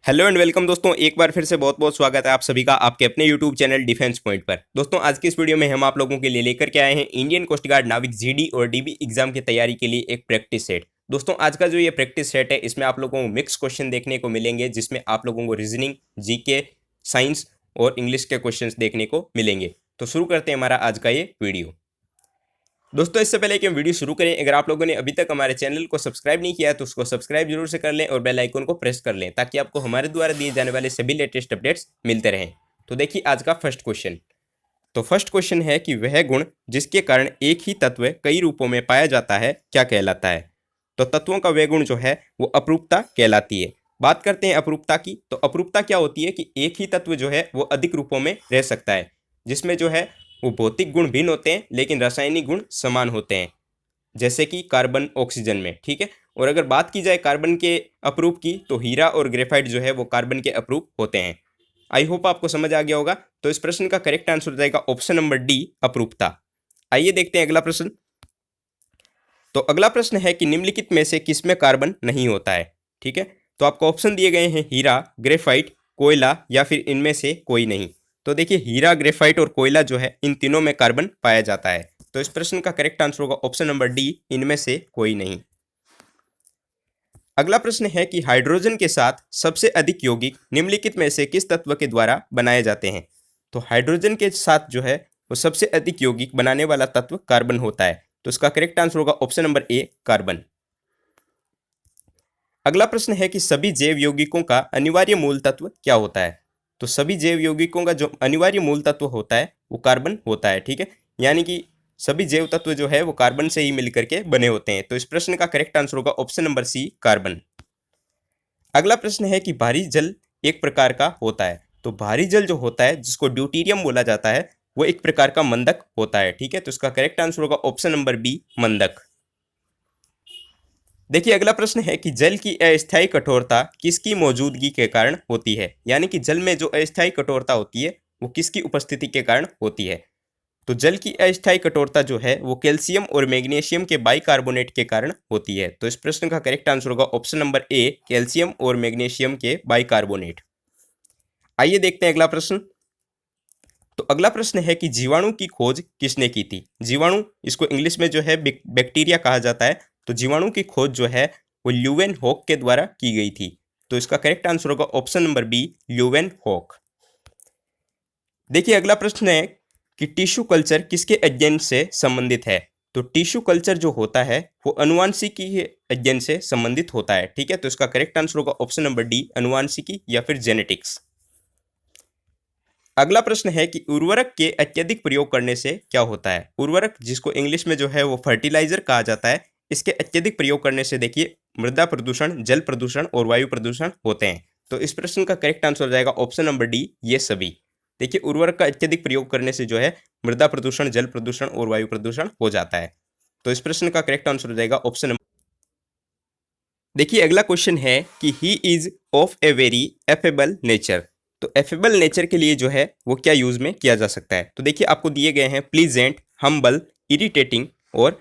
Hello and welcome दोस्तों, एक बार फिर से बहुत बहुत स्वागत है आप सभी का आपके अपने यूट्यूब चैनल डिफेंस पॉइंट पर। दोस्तों आज की इस वीडियो में हम आप लोगों के लिए लेकर के आए हैं इंडियन कोस्ट गार्ड नाविक जीडी और डीबी एग्जाम की तैयारी के लिए एक प्रैक्टिस सेट। दोस्तों आज का जो ये प्रैक्टिस सेट है इसमें आप लोगों को मिक्स क्वेश्चन देखने को मिलेंगे, जिसमें आप लोगों को रीजनिंग, जीके, साइंस और इंग्लिश के क्वेश्चन देखने को मिलेंगे। तो शुरू करते हैं हमारा आज का ये वीडियो। दोस्तों इससे पहले कि हम वीडियो शुरू करें, अगर आप लोगों ने अभी तक हमारे चैनल को सब्सक्राइब नहीं किया है तो उसको सब्सक्राइब जरूर से कर लें और बेल आइकन को प्रेस कर लें ताकि आपको हमारे द्वारा दिए जाने वाले सभी लेटेस्ट अपडेट्स मिलते रहें। तो देखिए आज का फर्स्ट क्वेश्चन। तो फर्स्ट क्वेश्चन है कि वह गुण जिसके कारण एक ही तत्व कई रूपों में पाया जाता है क्या कहलाता है। तो तत्वों का वह गुण जो है वो अपरूपता कहलाती है। बात करते हैं अपरूपता की। तो अपरूपता क्या होती है कि एक ही तत्व जो है वो अधिक रूपों में रह सकता है, जिसमें जो है वो भौतिक गुण भिन्न होते हैं लेकिन रासायनिक गुण समान होते हैं, जैसे कि कार्बन ऑक्सीजन में। ठीक है। और अगर बात की जाए कार्बन के अपरूप की तो हीरा और ग्रेफाइट जो है वो कार्बन के अपरूप होते हैं। आई होप आपको समझ आ गया होगा। तो इस प्रश्न का करेक्ट आंसर हो जाएगा ऑप्शन नंबर डी, अपरूपता। आइए देखते हैं अगला प्रश्न। तो अगला प्रश्न है कि निम्नलिखित में से किसमें कार्बन नहीं होता है। ठीक है। तो आपको ऑप्शन दिए गए हैं हीरा, ग्रेफाइट, कोयला या फिर इनमें से कोई नहीं। तो देखिए हीरा, ग्रेफाइट और कोयला जो है इन तीनों में कार्बन पाया जाता है। तो इस प्रश्न का करेक्ट आंसर होगा ऑप्शन नंबर डी, इनमें से कोई नहीं। अगला प्रश्न है कि हाइड्रोजन के साथ सबसे अधिक यौगिक निम्नलिखित में से किस तत्व के द्वारा बनाए जाते हैं। तो हाइड्रोजन के साथ जो है वो सबसे अधिक यौगिक बनाने वाला तत्व कार्बन होता है। तो इसका करेक्ट आंसर होगा ऑप्शन नंबर ए, कार्बन। अगला प्रश्न है कि सभी जैव यौगिकों का अनिवार्य मूल तत्व क्या होता है। तो सभी जैव यौगिकों का जो अनिवार्य मूल तत्व होता है वो कार्बन होता है। ठीक है। यानी कि सभी जैव तत्व जो है वो कार्बन से ही मिलकर के बने होते हैं। तो इस प्रश्न का करेक्ट आंसर होगा ऑप्शन नंबर सी, कार्बन। अगला प्रश्न है कि भारी जल एक प्रकार का होता है। तो भारी जल जो होता है जिसको ड्यूटीरियम बोला जाता है वो एक प्रकार का मंदक होता है। ठीक है। तो इसका करेक्ट आंसर होगा ऑप्शन नंबर बी, मंदक। देखिए अगला प्रश्न है कि जल की अस्थायी कठोरता किसकी मौजूदगी के कारण होती है। यानी कि जल में जो अस्थायी कठोरता होती है वो किसकी उपस्थिति के कारण होती है। तो जल की अस्थायी कठोरता जो है वो कैल्शियम और मैग्नीशियम के बाइकार्बोनेट के कारण होती है। तो इस प्रश्न का करेक्ट आंसर होगा ऑप्शन नंबर ए, कैल्शियम और मैग्नीशियम के बाइकार्बोनेट। आइए देखते हैं अगला प्रश्न। तो अगला प्रश्न है कि जीवाणु की खोज किसने की थी। जीवाणु, इसको इंग्लिश में जो है बैक्टीरिया कहा जाता है। तो जीवाणु की खोज जो है वो ल्यूवेन हॉक के द्वारा की गई थी। तो इसका करेक्ट आंसर होगा option number B, Leeuwenhoek. देखिए अगला प्रश्न है कि टिश्यू कल्चर किसके अध्ययन से संबंधित है। तो टिश्यू कल्चर जो होता है वो अनुवांशिकी के अध्ययन से संबंधित होता है। ठीक है। तो इसका करेक्ट आंसर होगा ऑप्शन नंबर डी, अनुवांशिकी या फिर जेनेटिक्स। अगला प्रश्न है कि उर्वरक के अत्यधिक प्रयोग करने से क्या होता है। उर्वरक, जिसको इंग्लिश में जो है वो फर्टिलाइजर कहा जाता है, इसके अत्यधिक प्रयोग करने से देखिए मृदा प्रदूषण, जल प्रदूषण और वायु प्रदूषण होते हैं। तो इस प्रश्न का करेक्ट आंसर हो जाएगा ऑप्शन नंबर डी, ये सभी। देखिए उर्वरक का अत्यधिक प्रयोग करने से जो है मृदा प्रदूषण, जल प्रदूषण और वायु प्रदूषण हो जाता है। तो इस प्रश्न का करेक्ट आंसर हो जाएगा ऑप्शन नंबर। देखिए अगला क्वेश्चन है कि he is of a very affable nature. तो एफेबल नेचर के लिए जो है वो क्या यूज में किया जा सकता है। तो देखिए आपको दिए गए हैं प्लीजेंट, हम्बल, इरिटेटिंग और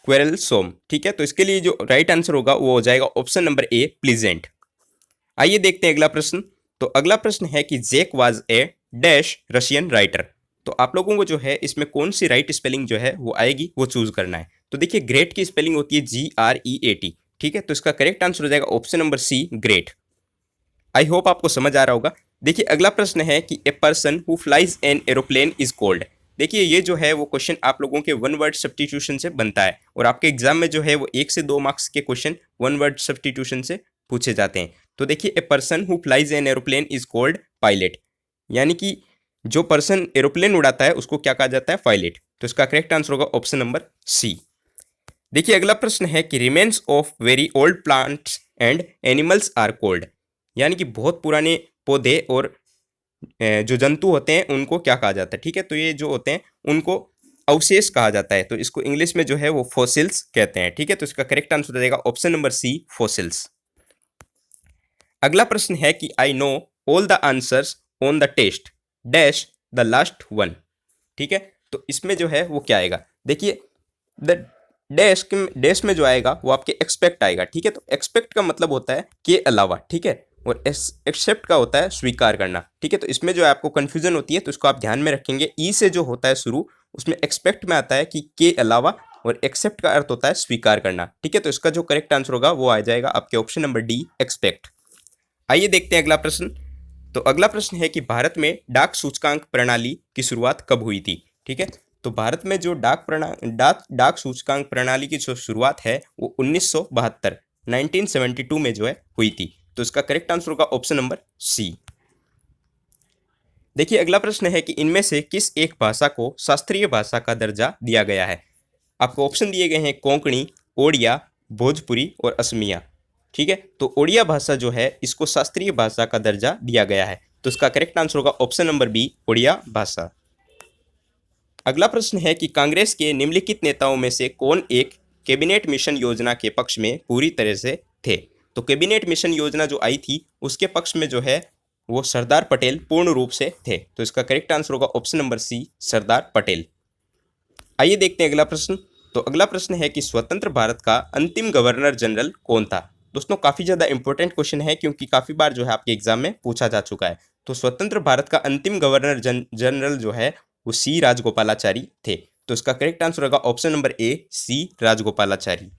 क्वेरलसोम। ठीक है। तो इसके लिए जो राइट आंसर होगा वो हो जाएगा ऑप्शन नंबर ए, प्लीजेंट। आइए देखते हैं अगला प्रश्न। तो अगला प्रश्न है कि Jack was a dash Russian writer. तो आप लोगों को जो है इसमें कौन सी राइट स्पेलिंग जो है वो आएगी वो चूज करना है। तो देखिए ग्रेट की स्पेलिंग होती है GREAT। ठीक है। तो इसका करेक्ट आंसर हो जाएगा option number C, great. I hope आपको समझ आ रहा होगा। देखिए अगला प्रश्न है कि a person who flies an aeroplane is called. देखिए ये जो है वो क्वेश्चन आप लोगों के वन वर्ड सब्स्टिट्यूशन से बनता है और आपके एग्जाम में जो है वो 1 से 2 मार्क्स के क्वेश्चन वन वर्ड सब्स्टिट्यूशन से पूछे जाते हैं। तो देखिए a person who flies an aeroplane is called pilot. यानी कि जो पर्सन एरोप्लेन उड़ाता है उसको क्या कहा जाता है, पायलट। तो इसका करेक्ट आंसर होगा ऑप्शन नंबर सी। देखिए अगला प्रश्न है कि remains of very old plants and animals are called. यानी कि बहुत पुराने पौधे और जो जंतु होते हैं उनको क्या कहा जाता है। ठीक है। तो ये जो होते हैं उनको अवशेष कहा जाता है। तो इसको इंग्लिश में जो है वो फॉसिल्स कहते हैं। ठीक है। तो इसका करेक्ट आंसर हो जाएगा ऑप्शन नंबर सी, फॉसिल्स। अगला प्रश्न है कि I know all the answers on the test dash the last one. ठीक है। तो इसमें जो है वो क्या आएगा। देखिए द डैश में जो आएगा वो आपके एक्सपेक्ट आएगा। ठीक है। तो एक्सपेक्ट का मतलब होता है के अलावा। ठीक है। और एक्सेप्ट का होता है स्वीकार करना। ठीक है, तो इसमें जो है आपको कन्फ्यूजन होती है तो इसको आप ध्यान में रखेंगे। ई से जो होता है शुरू, उसमें एक्सपेक्ट में आता है कि के अलावा, और एक्सेप्ट का अर्थ होता है स्वीकार करना। ठीक है, तो इसका जो करेक्ट आंसर होगा वो आ जाएगा आपके ऑप्शन नंबर डी, एक्सपेक्ट। आइए देखते हैं अगला प्रश्न। तो अगला प्रश्न है कि भारत में डाक सूचकांक प्रणाली की शुरुआत कब हुई थी। ठीक है, तो भारत में जो डाक सूचकांक प्रणाली की जो शुरुआत है वो 1972 में जो है हुई थी। तो इसका करेक्ट आंसर होगा ऑप्शन नंबर सी। देखिए अगला प्रश्न है कि इनमें से किस एक भाषा को शास्त्रीय भाषा का दर्जा दिया गया है। आपको ऑप्शन दिए गए हैं कोंकणी, ओडिया, भोजपुरी और असमिया। ठीक है, तो ओडिया भाषा जो है इसको शास्त्रीय भाषा का दर्जा दिया गया है। तो इसका करेक्ट आंसर होगा ऑप्शन नंबर बी, ओडिया भाषा। अगला प्रश्न है कि कांग्रेस के निम्नलिखित नेताओं में से कौन एक कैबिनेट मिशन योजना के पक्ष में पूरी तरह से थे। तो कैबिनेट मिशन योजना जो आई थी उसके पक्ष में जो है वो सरदार पटेल पूर्ण रूप से थे। तो इसका करेक्ट आंसर होगा ऑप्शन नंबर सी, सरदार पटेल। आइए देखते हैं अगला प्रश्न। तो अगला प्रश्न है कि स्वतंत्र भारत का अंतिम गवर्नर जनरल कौन था। दोस्तों काफ़ी ज़्यादा इंपॉर्टेंट क्वेश्चन है क्योंकि काफ़ी बार जो है आपके एग्जाम में पूछा जा चुका है। तो स्वतंत्र भारत का अंतिम गवर्नर जनरल जो है वो सी राजगोपालाचारी थे। तो इसका करेक्ट आंसर होगा ऑप्शन नंबर ए, सी राजगोपालाचारी।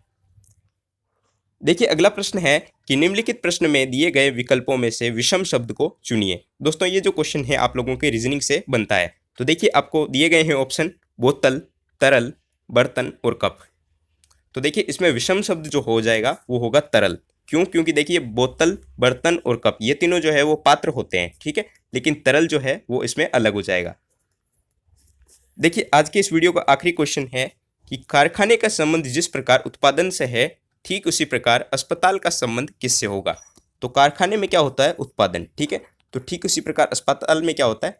देखिए अगला प्रश्न है कि निम्नलिखित प्रश्न में दिए गए विकल्पों में से विषम शब्द को चुनिए। दोस्तों ये जो क्वेश्चन है आप लोगों के रीजनिंग से बनता है। तो देखिए आपको दिए गए हैं ऑप्शन बोतल, तरल, बर्तन और कप। तो देखिए इसमें विषम शब्द जो हो जाएगा वो होगा तरल। क्यों? क्योंकि देखिए बोतल, बर्तन और कप ये तीनों जो है वो पात्र होते हैं। ठीक है, लेकिन तरल जो है वो इसमें अलग हो जाएगा। देखिए आज के इस वीडियो का आखिरी क्वेश्चन है कि कारखाने का संबंध जिस प्रकार उत्पादन से है ठीक उसी प्रकार अस्पताल का संबंध किससे होगा। तो कारखाने में क्या होता है? उत्पादन। ठीक है, तो ठीक उसी प्रकार अस्पताल में क्या होता है?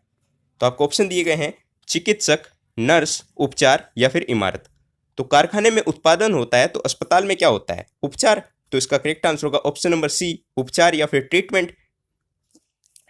तो आपको ऑप्शन दिए गए हैं चिकित्सक, नर्स, उपचार या फिर इमारत। तो कारखाने में उत्पादन होता है तो अस्पताल में क्या होता है? उपचार। तो इसका करेक्ट आंसर होगा ऑप्शन नंबर सी, उपचार या फिर ट्रीटमेंट।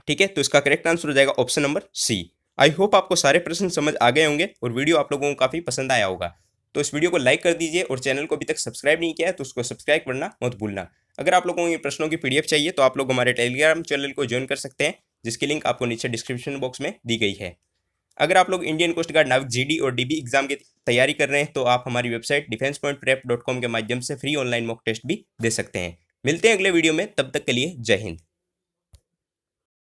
ठीक है, तो इसका करेक्ट आंसर हो जाएगा option number C. I hope आपको सारे प्रश्न समझ आ गए होंगे और वीडियो आप लोगों को काफ़ी पसंद आया होगा। तो इस वीडियो को लाइक कर दीजिए और चैनल को अभी तक सब्सक्राइब नहीं किया है तो उसको सब्सक्राइब करना मत भूलना। अगर आप लोगों को ये प्रश्नों की पीडीएफ चाहिए तो आप लोग हमारे टेलीग्राम चैनल को ज्वाइन कर सकते हैं, जिसकी लिंक आपको नीचे डिस्क्रिप्शन बॉक्स में दी गई है। अगर आप लोग इंडियन कोस्ट गार्ड, नाविक, जीडी और डीबी एग्जाम की तैयारी कर रहे हैं तो आप हमारी वेबसाइट defensepointprep.com के माध्यम से फ्री ऑनलाइन मॉक टेस्ट भी दे सकते हैं। मिलते हैं अगले वीडियो में, तब तक के लिए जय हिंद।